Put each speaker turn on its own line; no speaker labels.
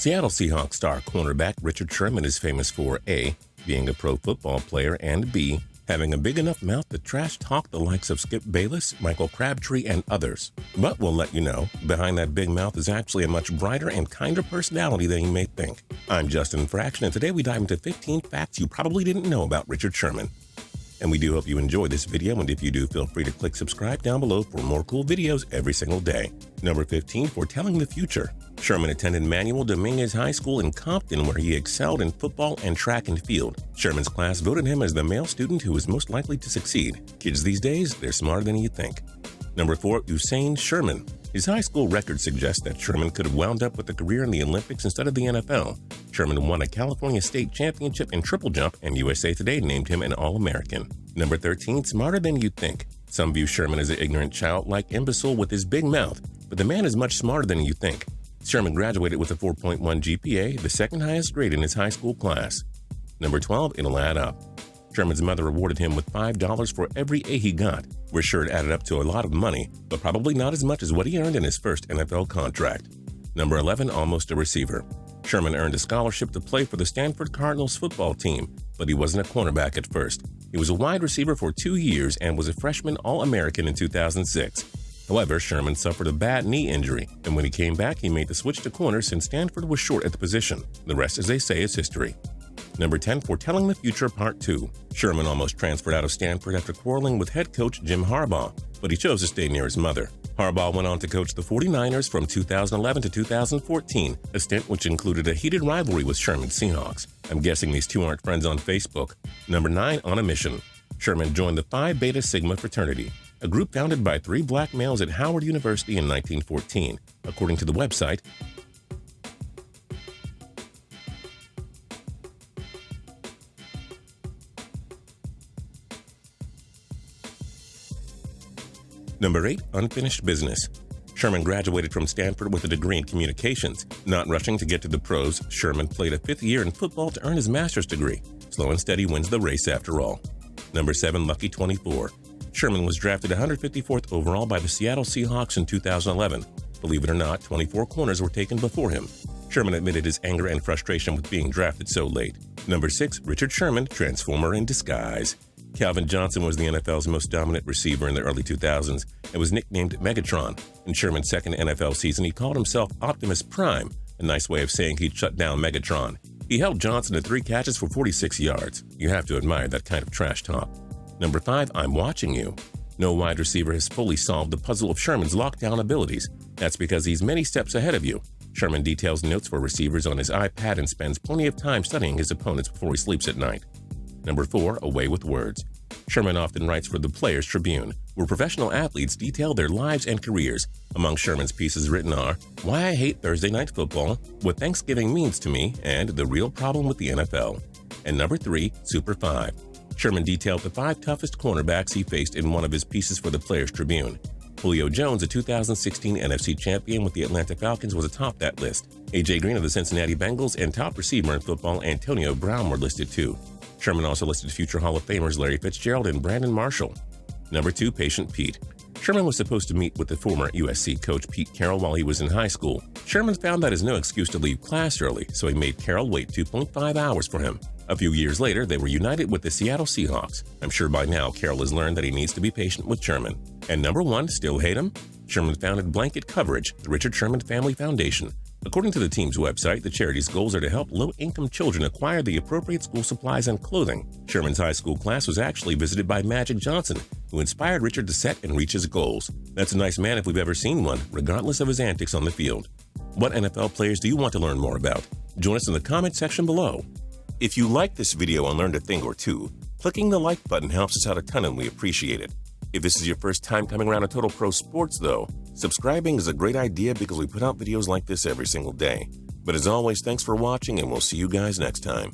Seattle Seahawks star cornerback Richard Sherman is famous for A, being a pro football player, and B, having a big enough mouth to trash talk the likes of Skip Bayless, Michael Crabtree, and others. But we'll let you know, behind that big mouth is actually a much brighter and kinder personality than you may think. I'm Justin Fraction, and today we dive into 15 facts you probably didn't know about Richard Sherman. And we do hope you enjoy this video, and if you do, feel free to click subscribe down below for more cool videos every single day. Number 15, foretelling the future. Sherman attended Manuel Dominguez High School in Compton, where he excelled in football and track and field. Sherman's class voted him as the male student who was most likely to succeed. Kids these days, they're smarter than you think. Number 4, Usain Sherman. His high school record suggests that Sherman could have wound up with a career in the Olympics instead of the NFL. Sherman won a California State Championship in triple jump, and USA Today named him an All-American. Number 13, smarter than you think. Some view Sherman as an ignorant, childlike imbecile with his big mouth, but the man is much smarter than you think. Sherman graduated with a 4.1 GPA, the second highest grade in his high school class. Number 12, it'll add up. Sherman's mother rewarded him with $5 for every A he got. We're sure it added up to a lot of money, but probably not as much as what he earned in his first NFL contract. Number 11, almost a receiver. Sherman earned a scholarship to play for the Stanford Cardinals football team, but he wasn't a cornerback at first. He was a wide receiver for 2 years and was a freshman All-American in 2006. However, Sherman suffered a bad knee injury, and when he came back, he made the switch to corner since Stanford was short at the position. The rest, as they say, is history. Number 10, foretelling the future, part 2. Sherman almost transferred out of Stanford after quarreling with head coach Jim Harbaugh, but he chose to stay near his mother. Harbaugh went on to coach the 49ers from 2011 to 2014, a stint which included a heated rivalry with Sherman's Seahawks. I'm guessing these two aren't friends on Facebook. Number 9, on a mission. Sherman joined the Phi Beta Sigma fraternity, a group founded by 3 black males at Howard University in 1914. According to the website, Number 8, unfinished business. Sherman graduated from Stanford with a degree in communications. Not rushing to get to the pros, Sherman played a 5th year in football to earn his master's degree. Slow and steady wins the race after all. Number 7, lucky 24. Sherman was drafted 154th overall by the Seattle Seahawks in 2011. Believe it or not, 24 corners were taken before him. Sherman admitted his anger and frustration with being drafted so late. Number 6, Richard Sherman, transformer in disguise. Calvin Johnson was the NFL's most dominant receiver in the early 2000s and was nicknamed Megatron. In Sherman's second NFL season, he called himself Optimus Prime, a nice way of saying he'd shut down Megatron. He held Johnson to 3 catches for 46 yards. You have to admire that kind of trash talk. Number 5, I'm watching you. No wide receiver has fully solved the puzzle of Sherman's lockdown abilities. That's because he's many steps ahead of you. Sherman details notes for receivers on his iPad and spends plenty of time studying his opponents before he sleeps at night. Number 4, away with words. Sherman often writes for the Players Tribune, where professional athletes detail their lives and careers. Among Sherman's pieces written are Why I Hate Thursday Night Football, What Thanksgiving Means to Me, and The Real Problem with the NFL. And number 3, Super 5. Sherman detailed the 5 toughest cornerbacks he faced in one of his pieces for the Players Tribune. Julio Jones, a 2016 NFC champion with the Atlanta Falcons, was atop that list. A.J. Green of the Cincinnati Bengals and top receiver in football Antonio Brown were listed too. Sherman also listed future Hall of Famers Larry Fitzgerald and Brandon Marshall. Number 2, Patient Pete. Sherman was supposed to meet with the former USC coach Pete Carroll while he was in high school. Sherman found that as no excuse to leave class early, so he made Carroll wait 2.5 hours for him. A few years later, they were united with the Seattle Seahawks. I'm sure by now Carroll has learned that he needs to be patient with Sherman. And number 1, still hate him? Sherman founded Blanket Coverage, the Richard Sherman Family Foundation. According to the team's website, the charity's goals are to help low-income children acquire the appropriate school supplies and clothing. Sherman's high school class was actually visited by Magic Johnson, who inspired Richard to set and reach his goals. That's a nice man if we've ever seen one, regardless of his antics on the field. What NFL players do you want to learn more about? Join us in the comment section below. If you liked this video and learned a thing or two, clicking the like button helps us out a ton and we appreciate it. If this is your first time coming around to Total Pro Sports though, subscribing is a great idea because we put out videos like this every single day. But as always, thanks for watching and we'll see you guys next time.